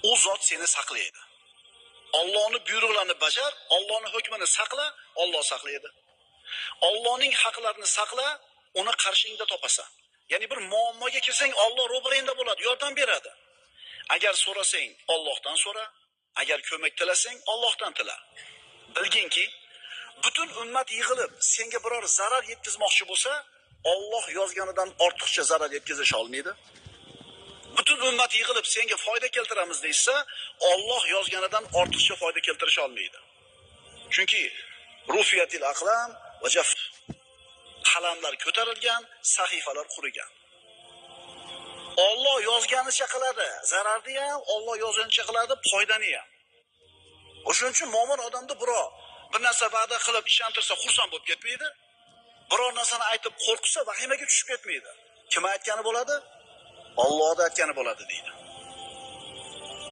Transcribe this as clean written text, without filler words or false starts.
u zot seni saqlaydi. Allohning buyruqlarini bajar, Allohning hukmini saqla, Alloh saqlaydi. Allohning haqlarini saqla, uni qarshingda topasan. Ya'ni bir muammoga kirsang, Alloh ro'baringda bo'ladi, yordam beradi. Agar so'rasang, Allohdan so'ra, agar ko'mak tilasang, Allohdan tila. Bilginki, butun ummat yig'ilib senga biror zarar yetkazmoqchi bo'lsa, Alloh yozganidan ortiqcha zarar yetkazish olmaydi. Butun ummat yig'ilib senga foyda keltiramiz deysa, Alloh yozganidan ortiqcha foyda keltirish olmaydi. Chunki rufiyatil aqlam va jaf, qalamlar ko'tarilgan, sahifalar qurigan. Alloh yozganicha qiladi, zararni ham, Alloh yozganicha qiladi, foydani ham. O'shuning uchun mo'min odamda bir narsa va'da qilib ishontirsa xursand bo'lib ketmaydi. Biror narsani aytib qo'rqsa vahimaga tushib ketmaydi. Kim aytgani bo'ladi? Allohning aytgani bo'ladi deydi.